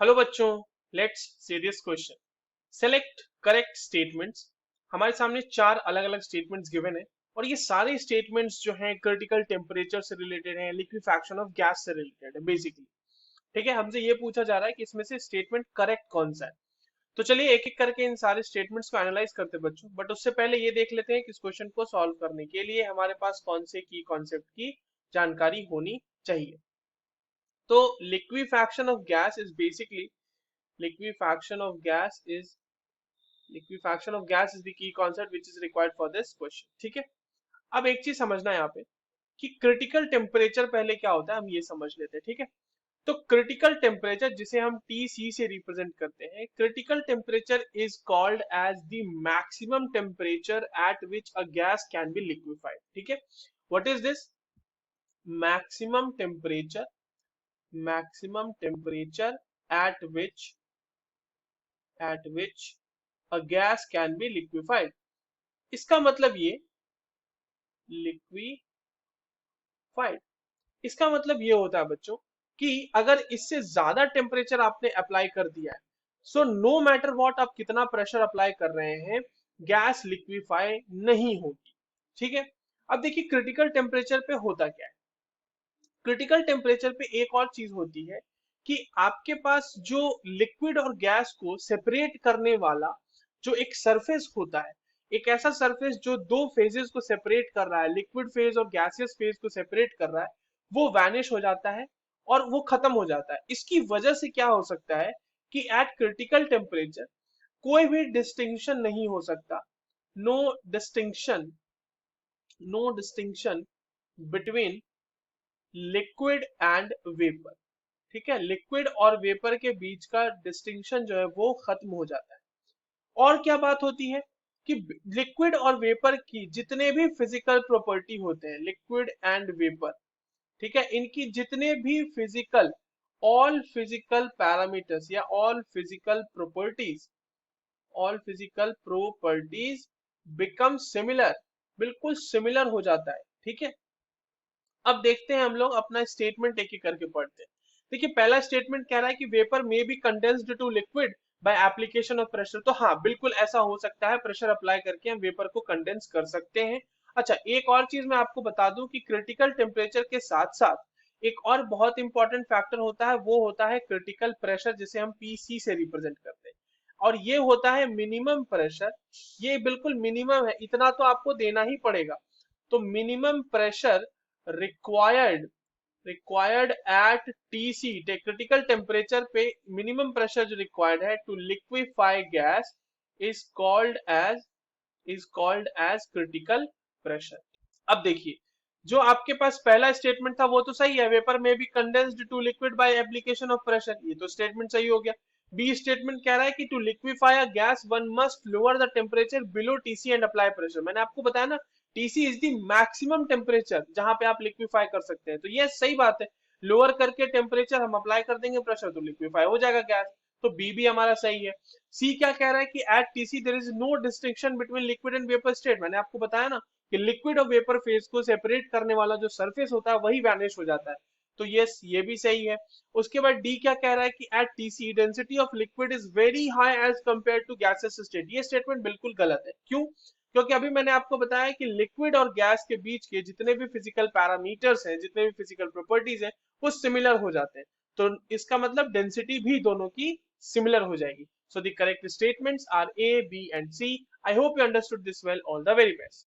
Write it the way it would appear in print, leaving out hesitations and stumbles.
Hello बच्चों, let's see this question. Select correct statements. हमारे सामने चार अलग अलग स्टेटमेंट्स गिवन है और ये सारे स्टेटमेंट्स जो हैं क्रिटिकल टेम्परेचर से रिलेटेड हैं, लिक्विफैक्शन ऑफ गैस से रिलेटेड है बेसिकली। ठीक है, हमसे ये पूछा जा रहा है कि इसमें से स्टेटमेंट करेक्ट कौन सा है। तो चलिए एक एक करके इन सारे स्टेटमेंट्स को एनालाइज करते हैं बच्चों, बट उससे पहले ये देख लेते हैं कि इस क्वेश्चन को सॉल्व करने के लिए हमारे पास कौन से की कॉन्सेप्ट की जानकारी होनी चाहिए। तो liquefaction of gas is basically liquefaction of gas is liquefaction of gas is the key concept which is required for this question। ठीक है, अब एक चीज समझना है यहाँ पे कि क्रिटिकल टेम्परेचर पहले क्या होता है, हम ये समझ लेते हैं। ठीक है, तो क्रिटिकल टेम्परेचर जिसे हम TC से रिप्रेजेंट करते हैं, critical temperature is called as the maximum temperature at which a gas can be liquefied. ठीक है, what is this maximum temperature? Maximum temperature at which a gas can be liquefied। इसका मतलब ये liquefied, इसका मतलब ये होता है बच्चों कि अगर इससे ज्यादा टेम्परेचर आपने अप्लाई कर दिया है, सो नो मैटर व्हाट आप कितना प्रेशर अप्लाई कर रहे हैं, गैस लिक्विफाई नहीं होगी। ठीक है, अब देखिए क्रिटिकल टेम्परेचर पे होता क्या है। क्रिटिकल टेम्परेचर पे एक और चीज होती है कि आपके पास जो लिक्विड और गैस को सेपरेट करने वाला जो एक सरफेस होता है, एक ऐसा सरफेस जो दो फेजेस को सेपरेट कर रहा है, लिक्विड फेज और गैसियस फेज को सेपरेट कर रहा है, वो वैनिश हो जाता है और वो खत्म हो जाता है। इसकी वजह से क्या हो सकता है कि एट क्रिटिकल टेम्परेचर कोई भी डिस्टिंक्शन नहीं हो सकता। No distinction, no distinction between liquid and vapour. ठीक है, लिक्विड और वेपर के बीच का डिस्टिंक्शन जो है वो खत्म हो जाता है। और क्या बात होती है कि लिक्विड और वेपर की जितने भी फिजिकल प्रॉपर्टी होते हैं, लिक्विड एंड वेपर, ठीक है, इनकी जितने भी फिजिकल, ऑल फिजिकल पैरामीटर्स या all physical properties become similar, बिल्कुल सिमिलर हो जाता है। ठीक है, अब देखते हैं, हम लोग अपना स्टेटमेंट एक एक करके पढ़ते हैं। देखिए पहला स्टेटमेंट कह रहा है कि vapour may be condensed to liquid by application of pressure. तो हाँ, बिल्कुल ऐसा हो सकता है, प्रेशर अप्लाई करके हम वेपर को कंडेंस कर सकते हैं। अच्छा, एक और चीज मैं आपको बता दूं कि क्रिटिकल टेम्परेचर के साथ साथ एक और बहुत इंपॉर्टेंट फैक्टर होता है, वो होता है क्रिटिकल प्रेशर, जिसे हम PC से रिप्रेजेंट करते हैं। और ये होता है मिनिमम प्रेशर। ये बिल्कुल मिनिमम है, इतना तो आपको देना ही पड़ेगा। तो minimum pressure required required at TC, critical temperature पे मिनिमम प्रेशर जो रिक्वायर्ड है to liquefy gas is called as critical pressure. अब देखिए, जो आपके पास पहला स्टेटमेंट था वो तो सही है, vapour may be condensed to liquid by application of pressure, ये तो स्टेटमेंट सही हो गया। बी स्टेटमेंट कह रहा है कि to liquefy a gas one must lower the temperature below TC and apply pressure. मैंने आपको बताया ना, TC is the maximum temperature जहां पे आप लिक्विफाई कर सकते हैं, तो ये सही बात है। लोअर करके टेम्परेचर हम अप्लाई कर देंगे प्रेशर, तो लिक्विफाई हो जाएगा गैस। तो बी भी हमारा सही है। सी क्या कह रहा है कि at TC there is no distinction between liquid and vapour state. मैंने आपको बताया ना कि लिक्विड और वेपर फेज को सेपरेट करने वाला जो सरफेस होता है वही वैनिश हो जाता है। तो यस, ये भी सही है। उसके बाद डी क्या कह रहा है कि at TC density of liquid is very high as compare to gases state. ये स्टेटमेंट बिल्कुल गलत है। क्यों? क्योंकि अभी मैंने आपको बताया कि लिक्विड और गैस के बीच के जितने भी फिजिकल पैरामीटर्स हैं, जितने भी फिजिकल प्रॉपर्टीज हैं, वो सिमिलर हो जाते हैं। तो इसका मतलब डेंसिटी भी दोनों की सिमिलर हो जाएगी। So the correct statements are A, B and C. I hope you understood this well. All the very best.